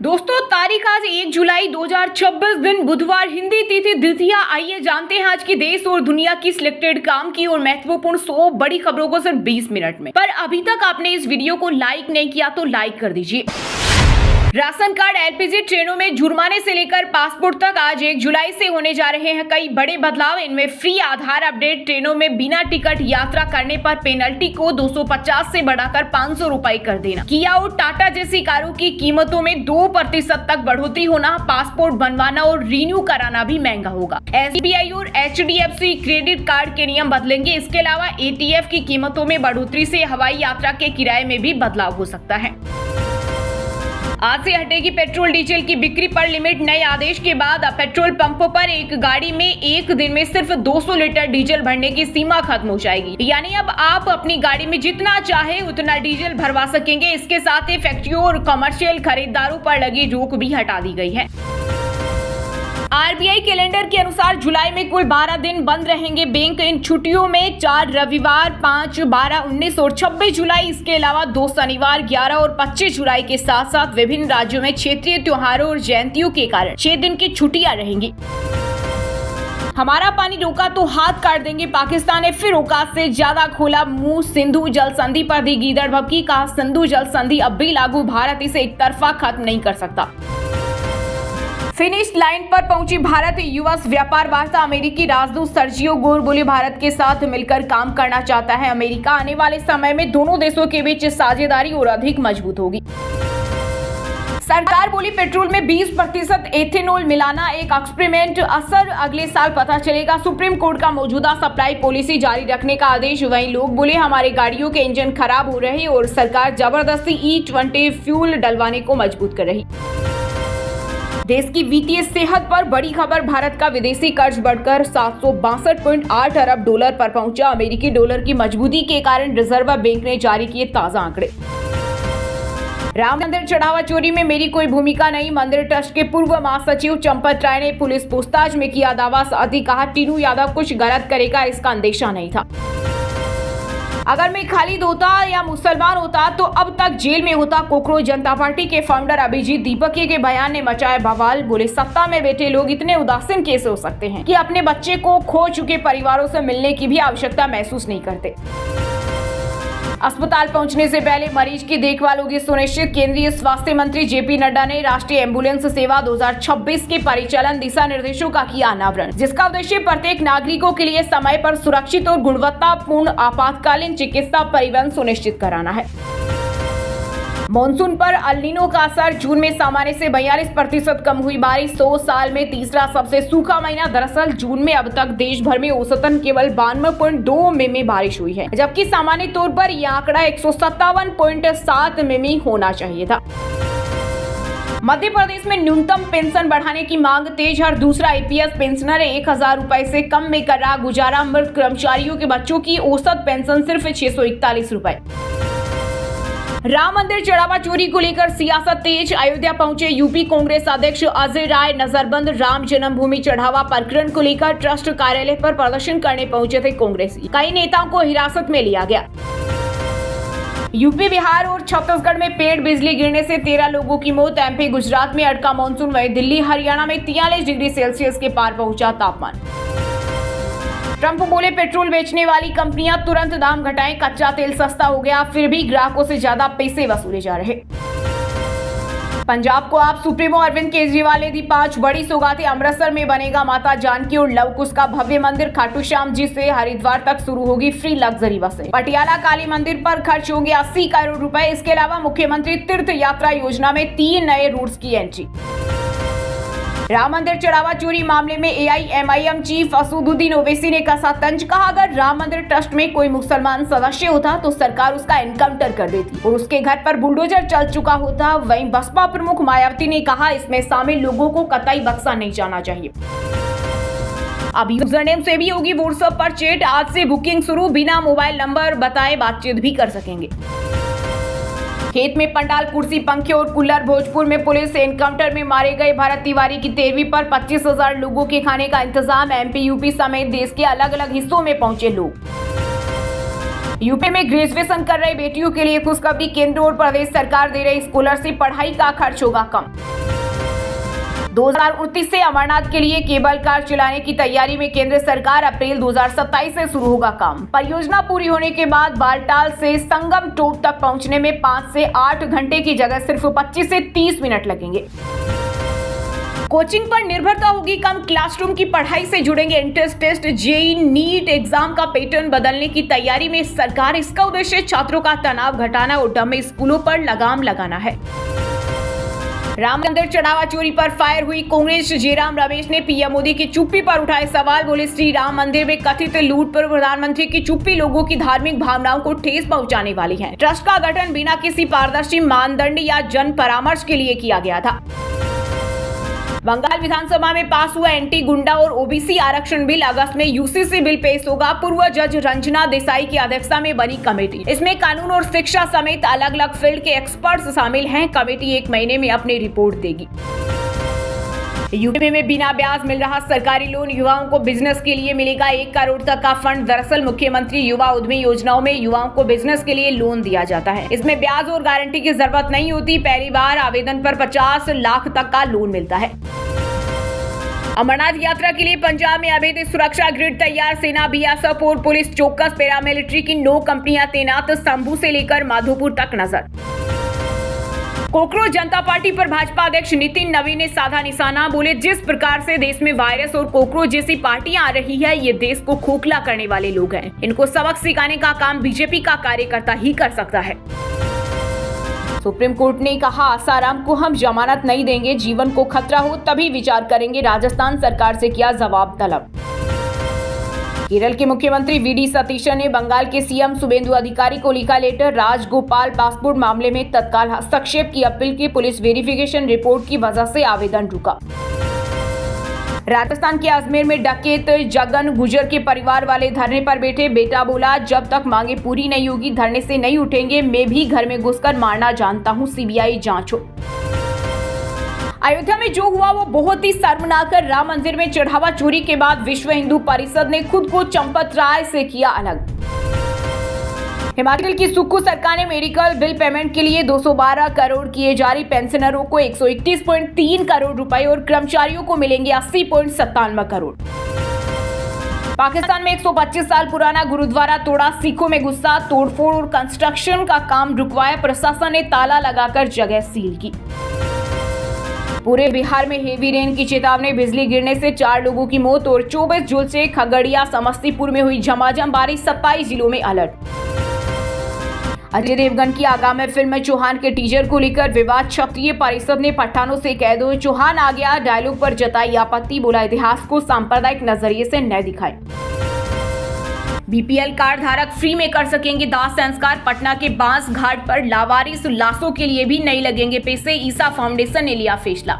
दोस्तों, तारीख आज 1 जुलाई 2026 दिन बुधवार, हिंदी तिथि द्वितीया। आइए जानते हैं आज की देश और दुनिया की सिलेक्टेड काम की और महत्वपूर्ण 100 बड़ी खबरों को सिर्फ 20 मिनट में। पर अभी तक आपने इस वीडियो को लाइक नहीं किया तो लाइक कर दीजिए। राशन कार्ड, एलपीजी, ट्रेनों में जुर्माने से लेकर पासपोर्ट तक आज 1 जुलाई से होने जा रहे हैं कई बड़े बदलाव। इनमें फ्री आधार अपडेट, ट्रेनों में बिना टिकट यात्रा करने पर पेनल्टी को 250 से बढ़ाकर 500 रुपए कर देना, किया और टाटा जैसी कारों की कीमतों में 2% तक बढ़ोतरी होना, पासपोर्ट बनवाना और रिन्यू कराना भी महंगा होगा। एसबीआई और एचडीएफसी क्रेडिट कार्ड के नियम बदलेंगे। इसके अलावा एटीएफ की कीमतों में बढ़ोतरी से हवाई यात्रा के किराए में भी बदलाव हो सकता है। आज से हटेगी पेट्रोल डीजल की बिक्री पर लिमिट। नए आदेश के बाद अब पेट्रोल पंपों पर एक गाड़ी में एक दिन में सिर्फ 200 लीटर डीजल भरने की सीमा खत्म हो जाएगी। यानी अब आप अपनी गाड़ी में जितना चाहे उतना डीजल भरवा सकेंगे। इसके साथ ही फैक्ट्रियों और कमर्शियल खरीदारों पर लगी रोक भी हटा दी गई है। आरबीआई कैलेंडर के अनुसार जुलाई में कुल 12 दिन बंद रहेंगे बैंक। इन छुट्टियों में 4 रविवार, 5, 12, 19 और 26 जुलाई, इसके अलावा 2 शनिवार, 11 और 25 जुलाई के साथ साथ विभिन्न राज्यों में क्षेत्रीय त्योहारों और जयंतियों के कारण 6 दिन की छुट्टियां रहेंगी। हमारा पानी रोका तो हाथ काट देंगे। पाकिस्तान ने फिर औकात से ज्यादा खोला मुंह। सिंधु जल संधि पर दी गीदड़ भभकी, कहा सिंधु जल संधि अब भी लागू, भारत इसे एक तरफा खत्म नहीं कर सकता। फिनिश लाइन पर पहुंची भारत यूएस व्यापार वार्ता। अमेरिकी राजदूत सर्जियो गोर बोले भारत के साथ मिलकर काम करना चाहता है अमेरिका। आने वाले समय में दोनों देशों के बीच साझेदारी और अधिक मजबूत होगी। सरकार बोली पेट्रोल में 20% एथेनॉल मिलाना एक एक्सपेरिमेंट, असर अगले साल पता चलेगा। सुप्रीम कोर्ट का मौजूदा सप्लाई पॉलिसी जारी रखने का आदेश। वहीं लोग बोले हमारे गाड़ियों के इंजन खराब हो रहे और सरकार जबरदस्ती E20 फ्यूल डलवाने को मजबूत कर रही। देश की वित्तीय सेहत पर बड़ी खबर। भारत का विदेशी कर्ज बढ़कर 762.8 अरब डॉलर पर पहुंचा। अमेरिकी डॉलर की मजबूती के कारण रिजर्व बैंक ने जारी किए ताजा आंकड़े। राम मंदिर चढ़ावा चोरी में मेरी कोई भूमिका नहीं। मंदिर ट्रस्ट के पूर्व महासचिव चंपत राय ने पुलिस पूछताछ में किया दावा। साथ ही कहा टीनू यादव कुछ गलत करेगा इसका अंदेशा नहीं था। अगर मैं खालिद होता या मुसलमान होता तो अब तक जेल में होता। कोकरोच जनता पार्टी के फाउंडर अभिजीत दीपके के बयान ने मचाया बवाल। बोले सत्ता में बैठे लोग इतने उदासीन कैसे हो सकते हैं कि अपने बच्चे को खो चुके परिवारों से मिलने की भी आवश्यकता महसूस नहीं करते। अस्पताल पहुंचने से पहले मरीज की देखभाल होगी सुनिश्चित। केंद्रीय स्वास्थ्य मंत्री जेपी नड्डा ने राष्ट्रीय एम्बुलेंस सेवा 2026 के परिचालन दिशा निर्देशों का किया अनावरण, जिसका उद्देश्य प्रत्येक नागरिकों के लिए समय पर सुरक्षित और गुणवत्तापूर्ण आपातकालीन चिकित्सा परिवहन सुनिश्चित कराना है। मॉनसून पर अल नीनो का असर। जून में सामान्य से 42% कम हुई बारिश। 100 साल में तीसरा सबसे सूखा महीना। दरअसल जून में अब तक देश भर में औसतन केवल 92.2 मिमी बारिश हुई है, जबकि सामान्य तौर पर यह आंकड़ा 157.7 मिमी होना चाहिए था। मध्य प्रदेश में न्यूनतम पेंशन बढ़ाने की मांग तेज। हर दूसरा आईपीएस पेंशनर 1000 रुपए से कम में कर रहा गुजारा। मृत कर्मचारियों के बच्चों की औसत पेंशन सिर्फ 641 रुपए। राम मंदिर चढ़ावा चोरी को लेकर सियासत तेज। अयोध्या पहुंचे यूपी कांग्रेस अध्यक्ष अजय राय। नजरबंद राम जन्मभूमि चढ़ावा प्रकरण को लेकर ट्रस्ट कार्यालय पर प्रदर्शन करने पहुंचे थे कांग्रेसी। कई नेताओं को हिरासत में लिया गया। यूपी, बिहार और छत्तीसगढ़ में पेड़ बिजली गिरने से 13 लोगों की मौत। एमपी, गुजरात में अटका मानसून। वहीं दिल्ली, हरियाणा में 43 डिग्री सेल्सियस के पार पहुंचा तापमान। ट्रंप बोले पेट्रोल बेचने वाली कंपनियां तुरंत दाम घटाएं, कच्चा तेल सस्ता हो गया, फिर भी ग्राहकों से ज्यादा पैसे वसूले जा रहे। पंजाब को आप सुप्रीमो अरविंद केजरीवाल ने दी 5 बड़ी सौगातें। अमृतसर में बनेगा माता जानकी और लव कुश का भव्य मंदिर। खाटू श्याम जी से हरिद्वार तक शुरू होगी फ्री लग्जरी बसें। पटियाला काली मंदिर पर खर्च होंगे 80 करोड़ रुपए। इसके अलावा मुख्यमंत्री तीर्थ यात्रा योजना में 3 नए रूट्स की एंट्री। राम मंदिर चढ़ावा चोरी मामले में एआईएमआईएम चीफ असदुद्दीन ओवैसी ने कसा तंज। कहा अगर राम मंदिर ट्रस्ट में कोई मुसलमान सदस्य होता तो सरकार उसका एनकाउंटर कर देती और उसके घर पर बुलडोजर चल चुका होता। वहीं बसपा प्रमुख मायावती ने कहा इसमें शामिल लोगों को कतई बख्शा नहीं जाना चाहिए। अब यूजरनेम से भी होगी व्हाट्सएप पर चैट। आज से बुकिंग शुरू। बिना मोबाइल नंबर बताए बातचीत भी कर सकेंगे। खेत में पंडाल, कुर्सी, पंखे और कूलर। भोजपुर में पुलिस एनकाउंटर में मारे गए भरत तिवारी की 13वीं पर 25,000 लोगों के खाने का इंतजाम। एमपी, यूपी समेत देश के अलग अलग हिस्सों में पहुंचे लोग। यूपी में ग्रेजुएशन कर रही बेटियों के लिए खुशखबरी, केंद्र और प्रदेश सरकार दे रही स्कॉलरशिप, पढ़ाई का खर्च होगा कम। 2029 से अमरनाथ के लिए केबल कार चलाने की तैयारी में केंद्र सरकार, अप्रैल 2027 से शुरू होगा काम। परियोजना पूरी होने के बाद बालटाल से संगम टोप तक पहुंचने में 5 से 8 घंटे की जगह सिर्फ 25 से 30 मिनट लगेंगे। कोचिंग पर निर्भरता होगी कम, क्लासरूम की पढ़ाई से जुड़ेंगे entrance test, JEE, NEET exam का पैटर्न बदलने की तैयारी में सरकार। इसका उद्देश्य छात्रों का तनाव घटाना और डमी स्कूलों पर लगाम लगाना है। राम मंदिर चढ़ावा चोरी पर फायर हुई कांग्रेस, जयराम रमेश ने पीएम मोदी की चुप्पी पर उठाए सवाल, बोले श्री राम मंदिर में कथित लूट पर प्रधानमंत्री की चुप्पी लोगों की धार्मिक भावनाओं को ठेस पहुंचाने वाली है। ट्रस्ट का गठन बिना किसी पारदर्शी मानदंड या जन परामर्श के लिए किया गया था। बंगाल विधानसभा में पास हुआ एंटी गुंडा और ओबीसी आरक्षण बिल, अगस्त में यूसीसी बिल पेश होगा। पूर्व जज रंजना देसाई की अध्यक्षता में बनी कमेटी, इसमें कानून और शिक्षा समेत अलग अलग फील्ड के एक्सपर्ट्स शामिल हैं। कमेटी 1 महीने में अपनी रिपोर्ट देगी। यूपी में बिना ब्याज मिल रहा सरकारी लोन, युवाओं को बिजनेस के लिए मिलेगा 1 करोड़ तक का फंड। दरअसल मुख्यमंत्री युवा उद्यमी योजनाओं में युवाओं को बिजनेस के लिए लोन दिया जाता है। इसमें ब्याज और गारंटी की जरूरत नहीं होती। पहली बार आवेदन पर 50 लाख तक का लोन मिलता है। अमरनाथ यात्रा के लिए पंजाब में अवैध सुरक्षा ग्रिड तैयार, सेना, बीएसएफ और पुलिस चौकस, पैरामिलिट्री की 9 कंपनियां तैनात, शंभू से लेकर माधोपुर तक नजर। कोकरोच जनता पार्टी पर भाजपा अध्यक्ष नितिन नवीन ने साधा निशाना, बोले जिस प्रकार से देश में वायरस और कोकरोच जैसी पार्टियां आ रही है, ये देश को खोखला करने वाले लोग हैं। इनको सबक सिखाने का काम बीजेपी का कार्यकर्ता ही कर सकता है। सुप्रीम कोर्ट ने कहा, आसाराम को हम जमानत नहीं देंगे, जीवन को खतरा हो तभी विचार करेंगे। राजस्थान सरकार से किया जवाब तलब। केरल के मुख्यमंत्री वीडी सतीशन ने बंगाल के सीएम शुभेंदु अधिकारी को लिखा लेटर, राजगोपाल पासपोर्ट मामले में तत्काल हस्तक्षेप की अपील की। पुलिस वेरिफिकेशन रिपोर्ट की वजह से आवेदन रुका। राजस्थान के अजमेर में डकैत जगन गुजर के परिवार वाले धरने पर बैठे। बेटा बोला, जब तक मांगे पूरी नहीं होगी धरने से नहीं उठेंगे। मैं भी घर में घुसकर मारना जानता हूं, सीबीआई जांच हो। अयोध्या में जो हुआ वो बहुत ही शर्मनाक है। राम मंदिर में चढ़ावा चोरी के बाद विश्व हिंदू परिषद ने खुद को चंपत राय से किया अलग। हिमाचल की सुक्खू सरकार ने मेडिकल बिल पेमेंट के लिए 212 करोड़ किए जारी। पेंशनरों को 131.3 करोड़ रुपए और कर्मचारियों को मिलेंगे 80.97 करोड़। पाकिस्तान में 125 साल पुराना गुरुद्वारा तोड़ा, सिखों में गुस्सा, तोड़फोड़ और कंस्ट्रक्शन का काम रुकवाया। प्रशासन ने ताला लगाकर जगह सील की। पूरे बिहार में हेवी रेन की चेतावनी, बिजली गिरने से 4 लोगों की मौत और 24 जून से खगड़िया, समस्तीपुर में हुई झमाझम बारिश, 27 जिलों में अलर्ट। अजय देवगन की आगामी फिल्म चौहान के टीजर को लेकर विवाद, क्षत्रिय परिषद ने पठानों से कह दो चौहान आ गया डायलॉग पर जताई आपत्ति, बोला इतिहास को सांप्रदायिक नजरिए से न दिखाए। बीपीएल कार्ड धारक फ्री में कर सकेंगे दाह संस्कार। पटना के बांस घाट पर लावारिस लाशों के लिए भी नहीं लगेंगे पैसे, ईसा फाउंडेशन ने लिया फैसला।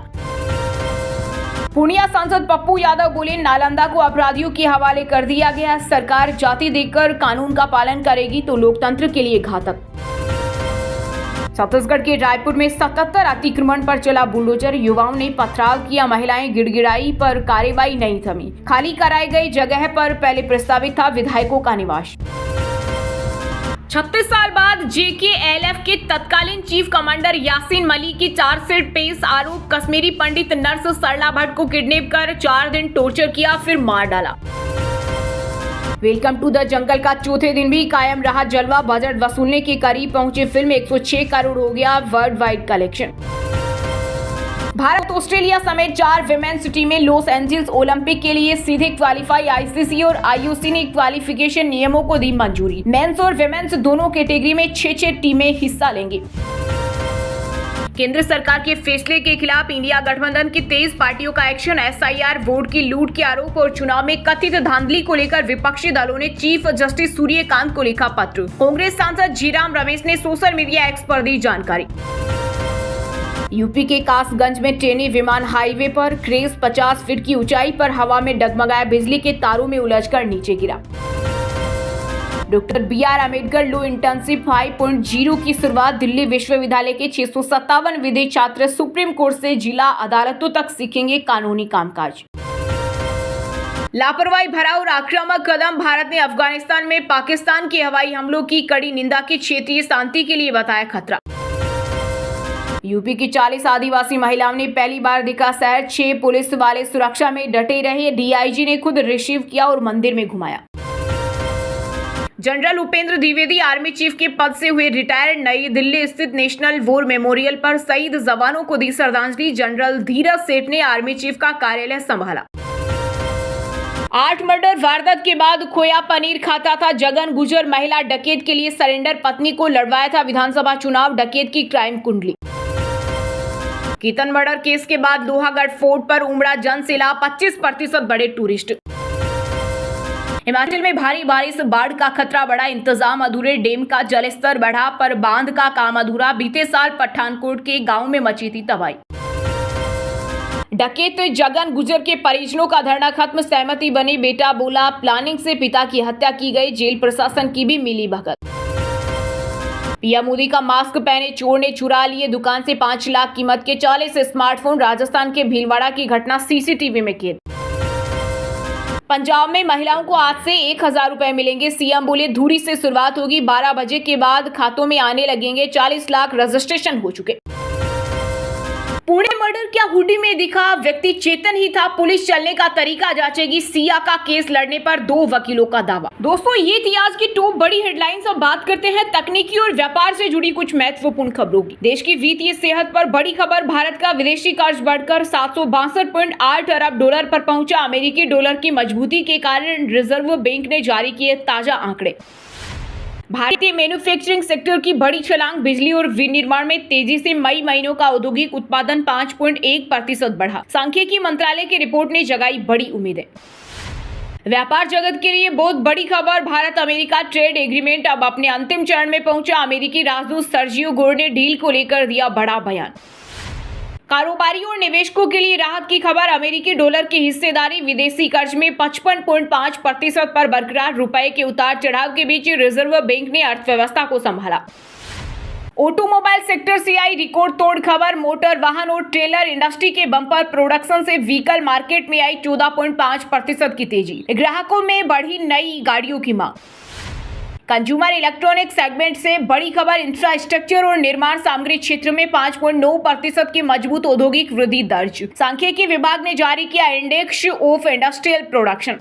पूर्णिया सांसद पप्पू यादव बोले, नालंदा को अपराधियों के हवाले कर दिया गया। सरकार जाति देखकर कानून का पालन करेगी तो लोकतंत्र के लिए घातक। छत्तीसगढ़ के रायपुर में 77 अतिक्रमण पर चला बुलडोजर, युवाओं ने पथराव किया, महिलाएं गिड़गिड़ाई पर कार्रवाई नहीं थमी। खाली कराई गई जगह पर पहले प्रस्तावित था विधायकों का निवास। 36 साल बाद जेकेएलएफ के तत्कालीन चीफ कमांडर यासीन मलिक की चार्जशीट पेश, आरोप कश्मीरी पंडित नर्स सरला भट्ट को किडनैप कर 4 दिन टॉर्चर किया फिर मार डाला। वेलकम टू द जंगल का चौथे दिन भी कायम रहा जलवा, बजट वसूलने के करीब पहुंची फिल्म, 106 करोड़ हो गया world wide collection. Bharat Australia समेत 4 विमेन्स टीमें लॉस एंजल्स ओलंपिक के लिए सीधे क्वालिफाई। आईसीसी और आईओसी ने क्वालिफिकेशन नियमों को दी मंजूरी। मेंस और विमेन्स दोनों कैटेगरी में 6 टीमें हिस्सा लेंगी। केंद्र सरकार के फैसले के खिलाफ इंडिया गठबंधन की 23 पार्टियों का एक्शन, एसआईआर, वोट की लूट के आरोप और चुनाव में कथित धांधली को लेकर विपक्षी दलों ने चीफ जस्टिस सूर्यकांत को लिखा पत्र। कांग्रेस सांसद जयराम रमेश ने सोशल मीडिया एक्स पर दी जानकारी। यूपी के कासगंज में टेनी विमान हाईवे पर क्रेश, 50 फीट की ऊंचाई पर हवा में डगमगाया, बिजली के तारों में उलझकर नीचे गिरा। Doctor BR Ambedkar law internship 5.0 की शुरुआत, दिल्ली विश्वविद्यालय के 657 विधि छात्र सुप्रीम कोर्ट से जिला अदालतों तक सीखेंगे कानूनी कामकाज। लापरवाही भरा और आक्रामक कदम। भारत ने अफगानिस्तान में पाकिस्तान के हवाई हमलों की कड़ी निंदा की क्षेत्रीय शांति के लिए बताया खतरा। यूपी की 40 आदिवासी महिलाओं ने पहली बार दिखा शहर, 6 पुलिस वाले सुरक्षा में डटे रहे। डीआईजी ने खुद रिसीव किया और मंदिर में घुमाया। General Upendra Dwivedi army chief के पद से हुए रिटायर। नई दिल्ली स्थित नेशनल वॉर मेमोरियल पर शहीद जवानों को दी श्रद्धांजलि। जनरल धीरज सेठ ने आर्मी चीफ का कार्यालय संभाला। 8 मर्डर वारदात के बाद खोया पनीर खाता था जगन गुजर। महिला डकैत के लिए सरेंडर, पत्नी को लड़वाया था विधानसभा चुनाव। डकैत की क्राइम कुंडली। कीर्तन मर्डर केस के बाद लोहागढ़ फोर्ट पर उमड़ा जनसैलाब, 25% बढ़े टूरिस्ट। हिमाचल में भारी बारिश, बाढ़ का खतरा बढ़ा, इंतजाम अधूरे। डैम का जलस्तर बढ़ा पर बांध का काम अधूरा। बीते साल पठानकोट के गांव में मची थी तबाही। डकैत जगन गुजर के परिजनों का धरना खत्म, सहमति बनी। बेटा बोला प्लानिंग से पिता की हत्या की गई। जेल प्रशासन की भी मिली भगत। पीएम मोदी का मास्क पहने चोर ने चुरा लिए दुकान से 5 लाख कीमत के 40 स्मार्टफोन। राजस्थान के भीलवाड़ा की घटना सीसीटीवी में कैद। पंजाब में महिलाओं को आज से 1000 रुपए मिलेंगे। सीएम बोले धूरी से शुरुआत होगी, 12 बजे के बाद खातों में आने लगेंगे। 40 लाख रजिस्ट्रेशन हो चुके। पुणे मर्डर क्या हुडी में दिखा व्यक्ति चेतन ही था, पुलिस चलने का तरीका जांचेगी। सिया का केस लड़ने पर 2 वकीलों का दावा। दोस्तों ये थी आज की टॉप बड़ी हेडलाइंस। अब बात करते हैं तकनीकी और व्यापार से जुड़ी कुछ महत्वपूर्ण खबरों की। देश की वित्तीय सेहत पर बड़ी खबर। भारत का विदेशी कर्ज बढ़कर 762.8 अरब डॉलर पर पहुंचा। अमेरिकी डॉलर की मजबूती के कारण रिजर्व बैंक ने जारी किए ताजा आंकड़े। भारतीय मैन्युफैक्चरिंग सेक्टर की बड़ी छलांग। बिजली और विनिर्माण में तेजी से मई महीनों का औद्योगिक उत्पादन 5.1% बढ़ा। सांख्यिकी मंत्रालय की रिपोर्ट ने जगाई बड़ी उम्मीदें। व्यापार जगत के लिए बहुत बड़ी खबर। भारत अमेरिका ट्रेड एग्रीमेंट अब अपने अंतिम चरण में पहुंचा। अमेरिकी राजदूत सर्जियो गोर ने डील को लेकर दिया बड़ा बयान। कारोबारियों और निवेशकों के लिए राहत की खबर। अमेरिकी डॉलर की हिस्सेदारी विदेशी कर्ज में 55.5% पर बरकरार। रुपए के उतार चढ़ाव के बीच रिजर्व बैंक ने अर्थव्यवस्था को संभाला। ऑटोमोबाइल सेक्टर से आई रिकॉर्ड तोड़ खबर। मोटर वाहन और ट्रेलर इंडस्ट्री के बम्पर प्रोडक्शन से व्हीकल मार्केट में आई 14.5% की तेजी। ग्राहकों में बढ़ी नई गाड़ियों की मांग। कंज्यूमर इलेक्ट्रॉनिक सेगमेंट से बड़ी खबर। इंफ्रास्ट्रक्चर और निर्माण सामग्री क्षेत्र में 5.9% की मजबूत औद्योगिक वृद्धि दर्ज। सांख्यिकी विभाग ने जारी किया index of industrial production.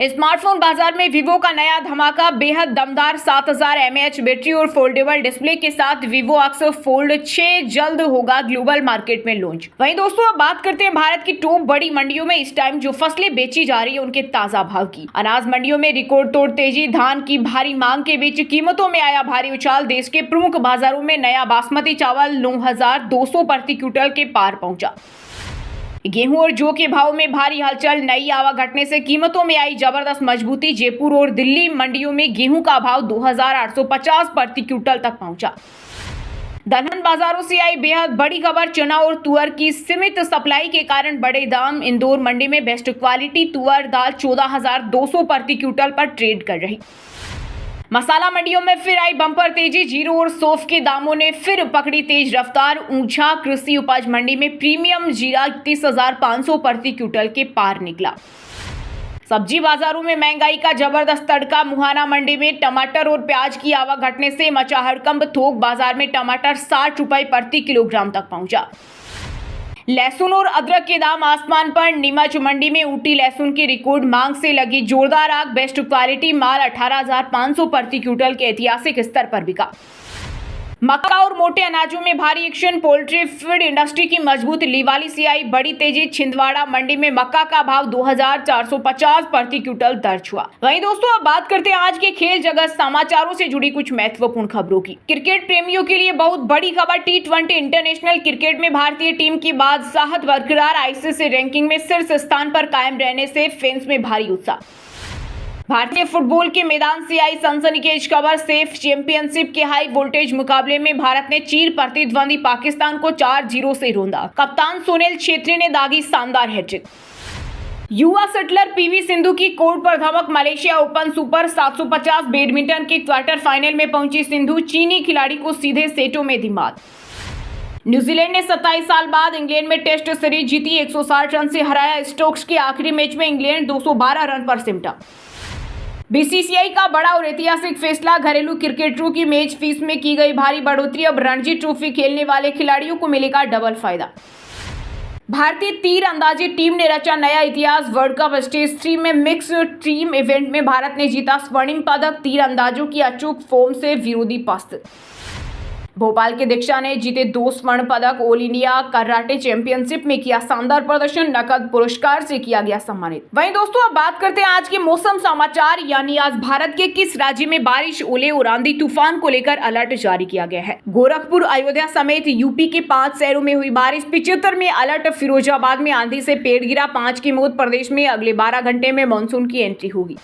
Smartphone बाजार में वीवो का नया धमाका। बेहद दमदार 7000 mAh बैटरी और फोल्डेबल डिस्प्ले के साथ वीवो एक्स फोल्ड 6 जल्द होगा ग्लोबल मार्केट में लॉन्च। वहीं दोस्तों अब बात करते हैं भारत की टॉप बड़ी मंडियों में इस टाइम जो फसलें बेची जा रही है उनके ताजा भाव की। अनाज मंडियों में रिकॉर्ड तोड़ तेजी। धान की भारी मांग के बीच कीमतों में आया भारी उछाल। देश के प्रमुख बाजारों में नया बासमती चावल 9200 प्रति क्विंटल के पार पहुंचा। गेहूं और जौ के भाव में भारी हलचल। नई आवक घटने से कीमतों में आई जबरदस्त मजबूती। जयपुर और दिल्ली मंडियों में गेहूं का भाव 2850 प्रति क्विंटल तक पहुंचा। दलहन बाजारों से आई बेहद बड़ी खबर। चना और तुअर की सीमित सप्लाई के कारण बढ़े दाम। इंदौर मंडी में बेस्ट क्वालिटी तुअर दाल 14200 प्रति क्विंटल पर ट्रेड कर रही। मसाला मंडियों में फिर आई बम्पर तेजी। जीरो और सौंफ के दामों ने फिर पकड़ी तेज रफ्तार। ऊंचा कृषि उपज मंडी में प्रीमियम जीरा 31,500 प्रति क्विंटल के पार निकला। सब्जी बाजारों में महंगाई का जबरदस्त तड़का। मुहाना मंडी में टमाटर और प्याज की आवक घटने से मचा हड़कंप। थोक बाजार में टमाटर 60 रुपए प्रति किलोग्राम तक पहुंचा। लहसुन और अदरक के दाम आसमान पर। नीमच मंडी में ऊटी लहसुन की रिकॉर्ड मांग से लगी जोरदार आग। बेस्ट क्वालिटी माल 18,500 प्रति क्विंटल के ऐतिहासिक स्तर पर बिका। मक्का और मोटे अनाजों में भारी एक्शन। पोल्ट्री फीड इंडस्ट्री की मजबूत लिवाली से आई बड़ी तेजी। छिंदवाड़ा मंडी में मक्का का भाव 2450 प्रति क्विंटल दर्ज हुआ। वहीं दोस्तों अब बात करते हैं आज के खेल जगत समाचारों से जुड़ी कुछ महत्वपूर्ण खबरों की। क्रिकेट प्रेमियों के लिए बहुत बड़ी खबर। T20 इंटरनेशनल क्रिकेट में भारतीय टीम की बादशाहत बरकरार। आईसीसी रैंकिंग में शीर्ष स्थान पर कायम रहने से फैंस में भारी उत्साह। भारतीय फुटबॉल के मैदान से आई सनसनीखेज खबर। सेफ चैंपियनशिप के हाई वोल्टेज मुकाबले में भारत ने चीर प्रतिद्वंदी पाकिस्तान को 4-0 से रौंदा। कप्तान सुनील छेत्री ने दागी शानदार हैट्रिक। युवा शटलर पीवी सिंधु की कोर्ट पर धमक। मलेशिया ओपन सुपर 750 बैडमिंटन के क्वार्टर फाइनल में पहुंची सिंधु। चीनी खिलाड़ी को सीधे सेटों में दी मात। न्यूजीलैंड ने 27 साल बाद इंग्लैंड में टेस्ट सीरीज जीती, 160 रन से हराया स्टोक्स के आखिरी मैच में इंग्लैंड 212 रन पर सिमटा। बीसीसीआई का बड़ा और ऐतिहासिक फैसला, घरेलू क्रिकेटरों की मैच फीस में की गई भारी बढ़ोतरी, अब रणजी ट्रॉफी खेलने वाले खिलाड़ियों को मिलेगा डबल फायदा। भारतीय तीरंदाजी टीम ने रचा नया इतिहास, वर्ल्ड कप स्टेज 3 में मिक्स टीम इवेंट में भारत ने जीता स्वर्णिम पदक, तीरंदाजों की अचूक फॉर्म से विरोधी पस्त। भोपाल के दीक्षा ने जीते 2 स्वर्ण पदक, ऑल इंडिया कराटे चैंपियनशिप में किया शानदार प्रदर्शन, नकद पुरस्कार से किया गया सम्मानित। वहीं दोस्तों अब बात करते हैं आज के मौसम समाचार, यानी आज भारत के किस राज्य में बारिश, ओले और आंधी तूफान को लेकर अलर्ट जारी किया गया है। गोरखपुर, अयोध्या समेत यूपी के 5 शहरों में हुई बारिश, 75 में अलर्ट, फिरोजाबाद में आंधी से पेड़ गिरा, 5 की मौत, प्रदेश में अगले 12 घंटे में मानसून की एंट्री होगी।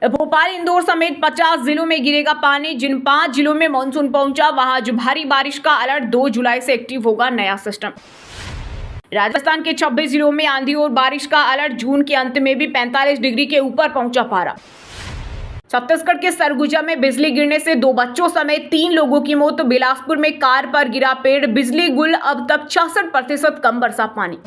भोपाल, इंदौर समेत 50 जिलों में गिरेगा पानी, जिन 5 जिलों में मानसून पहुंचा वहां आज भारी बारिश का अलर्ट, 2 जुलाई से एक्टिव होगा नया सिस्टम। राजस्थान के 26 जिलों में आंधी और बारिश का अलर्ट, जून के अंत में भी 45 डिग्री के ऊपर पहुंचा पारा। छत्तीसगढ़ के सरगुजा में बिजली गिरने से 2 बच्चों समेत 3 लोगों की मौत, बिलासपुर में कार पर गिरा पेड़, बिजली गुल, अब तक 66% कम बरसा पानी।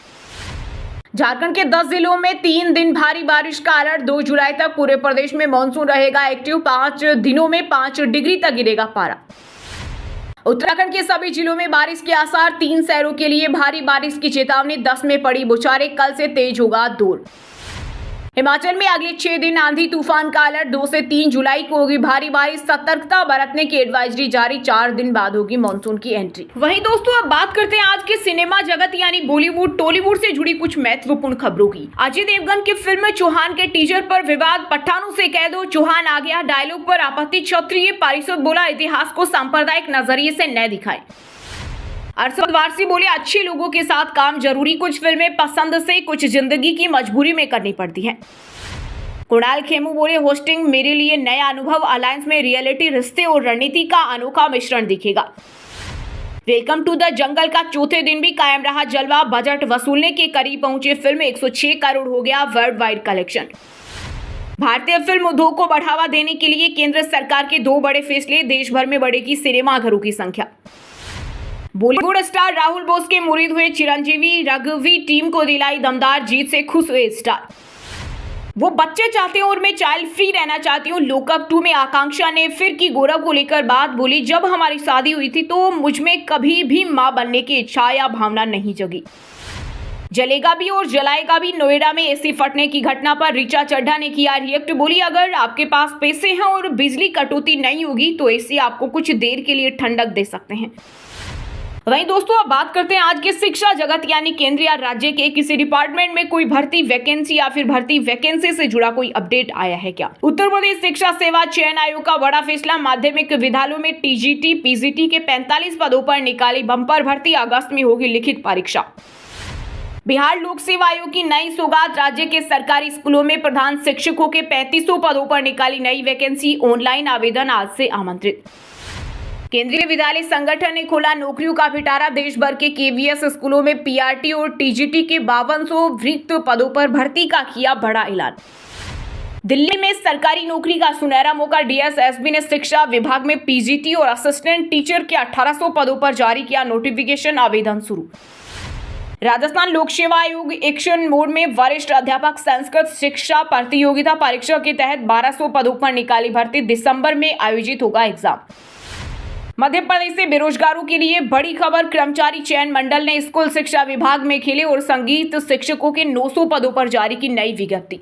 झारखंड के 10 जिलों में 3 दिन भारी बारिश का अलर्ट, 2 जुलाई तक पूरे प्रदेश में मानसून रहेगा एक्टिव, 5 दिनों में 5 डिग्री तक गिरेगा पारा। उत्तराखंड के सभी जिलों में बारिश के आसार, 3 शहरों के लिए भारी बारिश की चेतावनी, 10 में पड़ी बौछारें, कल से तेज होगा दौर। हिमाचल में अगले 6 दिन आंधी तूफान का अलर्ट, 2 से 3 जुलाई को होगी भारी बारिश, सतर्कता बरतने की एडवाइजरी जारी, 4 दिन बाद होगी मानसून की एंट्री। वहीं दोस्तों अब बात करते हैं आज के सिनेमा जगत यानी बॉलीवुड टॉलीवुड से जुड़ी कुछ महत्वपूर्ण खबरों की। अजय देवगन की फिल्म चौहान के टीजर पर विवाद, पठानों से कह दो चौहान आ गया डायलॉग पर आपत्ति, क्षत्रिय पारिषद बोला इतिहास को सांप्रदायिक नजरिए से न दिखाए। अरशद वारसी बोले अच्छे लोगों के साथ काम जरूरी, कुछ फिल्में पसंद से, कुछ जिंदगी की मजबूरी में करनी पड़ती है। कुणाल खेमू बोले होस्टिंग मेरे लिए नया अनुभव, अलायंस में रियलिटी, रिश्ते और रणनीति का अनोखा मिश्रण दिखेगा। वेलकम टू द जंगल का चौथे दिन भी कायम रहा जलवा, बजट वसूलने के करीब पहुंचे फिल्म, 106 करोड़ हो गया वर्ल्ड वाइड कलेक्शन। भारतीय फिल्म उद्योग को बढ़ावा देने के लिए केंद्र सरकार के 2 बड़े फैसले, देश भर में बढ़ेगी सिनेमाघरों की संख्या। बॉलीवुड स्टार राहुल बोस के मुरीद हुए चिरंजीवी, रघुवी टीम को दिलाई दमदार जीत से खुश हुए स्टार। वो बच्चे चाहते हैं और मैं चाइल्ड फ्री रहना चाहती हूँ। लोकअप 2 में आकांक्षा ने फिर की गौरव को लेकर बात, बोली जब हमारी शादी हुई थी तो मुझ में कभी भी मां बनने की इच्छा या भावना नहीं जगी। जलेगा भी और जलाएगा भी, नोएडा में एसी फटने की घटना पर ऋचा चड्ढा ने किया रिएक्ट, बोली अगर आपके पास पैसे हैं और बिजली कटौती नहीं होगी तो एसी आपको कुछ देर के लिए ठंडक दे सकते हैं। वहीं दोस्तों अब बात करते हैं आज के शिक्षा जगत यानी केंद्र या राज्य के किसी डिपार्टमेंट में कोई भर्ती वैकेंसी या फिर भर्ती वैकेंसी से जुड़ा कोई अपडेट आया है क्या। उत्तर प्रदेश शिक्षा सेवा चयन आयोग का बड़ा फैसला, माध्यमिक विद्यालयों में टीजीटी पीजीटी के 45 पदों पर निकाली बम्पर भर्ती, अगस्त में होगी लिखित परीक्षा। बिहार लोक सेवा आयोग की नई सौगात, राज्य के सरकारी स्कूलों में प्रधान शिक्षकों के 3500 पदों पर निकाली नई वैकेंसी, ऑनलाइन आवेदन आज से आमंत्रित। केंद्रीय विद्यालय संगठन ने खोला नौकरियों का पिटारा, देश भर के केवीएस स्कूलों में पीआरटी और टीजीटी के 5200 रिक्त पदों पर भर्ती का किया बड़ा ऐलान। दिल्ली में सरकारी नौकरी का सुनहरा मौका, डीएसएसबी ने शिक्षा विभाग में पीजीटी और असिस्टेंट टीचर के 1800 पदों पर जारी किया नोटिफिकेशन, आवेदन शुरू। राजस्थान लोक सेवा आयोग एक्शन मोड में, वरिष्ठ अध्यापक संस्कृत शिक्षा प्रतियोगिता परीक्षा के तहत 1200 पदों पर निकाली भर्ती, दिसंबर में आयोजित होगा एग्जाम। मध्य प्रदेश से बेरोजगारों के लिए बड़ी खबर, कर्मचारी चयन मंडल ने स्कूल शिक्षा विभाग में खेले और संगीत शिक्षकों के 900 पदों पर जारी की नई विज्ञप्ति।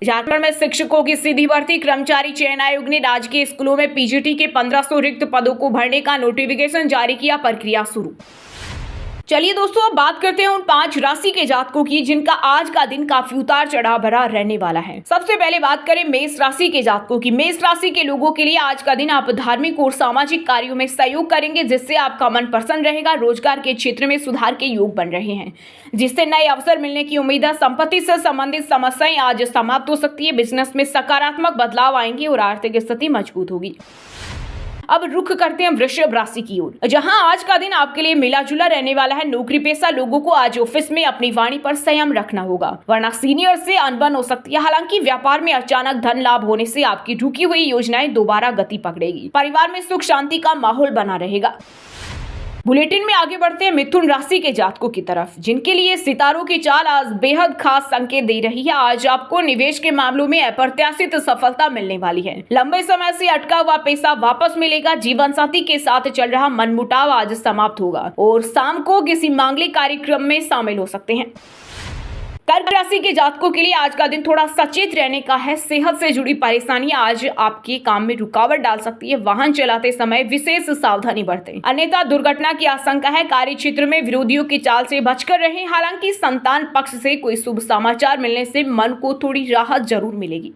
झारखंड में शिक्षकों की सीधी भर्ती, कर्मचारी चयन आयोग ने राजकीय स्कूलों में पीजीटी के 1500 रिक्त पदों को भरने का नोटिफिकेशन जारी किया, प्रक्रिया शुरू। चलिए दोस्तों अब बात करते हैं उन 5 राशि के जातकों की जिनका आज का दिन काफी उतार चढ़ाव भरा रहने वाला है। सबसे पहले बात करें मेष राशि के जातकों की। मेष राशि के लोगों के लिए आज का दिन आप धार्मिक और सामाजिक कार्यों में सहयोग करेंगे, जिससे आपका मन प्रसन्न रहेगा। रोजगार के क्षेत्र में सुधार के योग बन रहे हैं, जिससे नए अवसर मिलने की उम्मीद है। संपत्ति से संबंधित समस्याएं आज समाप्त हो सकती है। बिजनेस में सकारात्मक बदलाव आएंगे और आर्थिक स्थिति मजबूत होगी। अब रुख करते हैं वृषभ राशि की ओर, जहां आज का दिन आपके लिए मिला जुला रहने वाला है। नौकरी पेशा लोगों को आज ऑफिस में अपनी वाणी पर संयम रखना होगा, वरना सीनियर से अनबन हो सकती है। हालांकि व्यापार में अचानक धन लाभ होने से आपकी रुकी हुई योजनाएं दोबारा गति पकड़ेगी। परिवार में सुख शांति का माहौल बना रहेगा। बुलेटिन में आगे बढ़ते हैं मिथुन राशि के जातकों की तरफ, जिनके लिए सितारों की चाल आज बेहद खास संकेत दे रही है। आज आपको निवेश के मामलों में अप्रत्याशित सफलता मिलने वाली है। लंबे समय से अटका हुआ पैसा वापस मिलेगा। जीवन साथी के साथ चल रहा मनमुटाव आज समाप्त होगा और शाम को किसी मांगलिक कार्यक्रम में शामिल हो सकते हैं। कर्क राशि के जातकों के लिए आज का दिन थोड़ा सचेत रहने का है। सेहत से जुड़ी परेशानियां आज आपके काम में रुकावट डाल सकती है। वाहन चलाते समय विशेष सावधानी बरतें, अन्यथा दुर्घटना की आशंका है। कार्य क्षेत्र में विरोधियों की चाल से बचकर रहें। हालांकि संतान पक्ष से कोई शुभ समाचार मिलने से मन को थोड़ी राहत जरूर मिलेगी।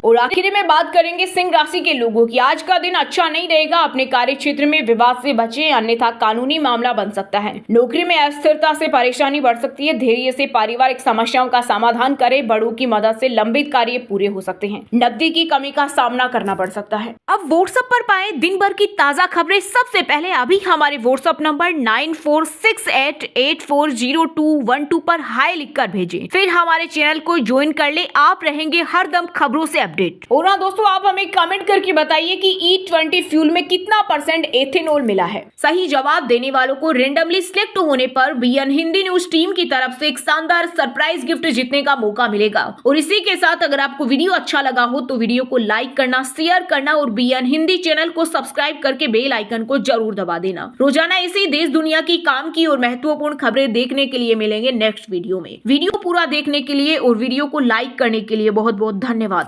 और आखिर में बात करेंगे सिंह राशि के लोगों की। आज का दिन अच्छा नहीं रहेगा। अपने कार्य क्षेत्र में विवाद से बचें, अन्यथा कानूनी मामला बन सकता है। नौकरी में अस्थिरता से परेशानी बढ़ सकती है। धैर्य से पारिवारिक समस्याओं का समाधान करें। बड़ों की मदद से लंबित कार्य पूरे हो सकते हैं। नकदी की कमी का सामना करना पड़ सकता है। अब व्हाट्सएप पर पाए दिन भर की ताजा खबरें सबसे पहले अभी हमारे व्हाट्सएप नंबर 9468840212 पर हाई लिखकर भेजें। फिर हमारे चैनल को ज्वाइन कर ले। आप रहेंगे हरदम खबरों से अपडेट। और हाँ दोस्तों, आप हमें कमेंट करके बताइए कि E20 फ्यूल में कितना % एथेनॉल मिला है। सही जवाब देने वालों को रेंडमली सिलेक्ट होने पर बीएन हिंदी न्यूज टीम की तरफ से एक शानदार सरप्राइज गिफ्ट जीतने का मौका मिलेगा। और इसी के साथ अगर आपको वीडियो अच्छा लगा हो तो वीडियो को लाइक करना, शेयर करना और बीएन हिंदी चैनल को सब्सक्राइब करके बेल आइकन को जरूर दबा देना। रोजाना इसी देश दुनिया की काम की और महत्वपूर्ण खबरें देखने के लिए मिलेंगे नेक्स्ट वीडियो में। वीडियो पूरा देखने के लिए और वीडियो को लाइक करने के लिए बहुत बहुत धन्यवाद।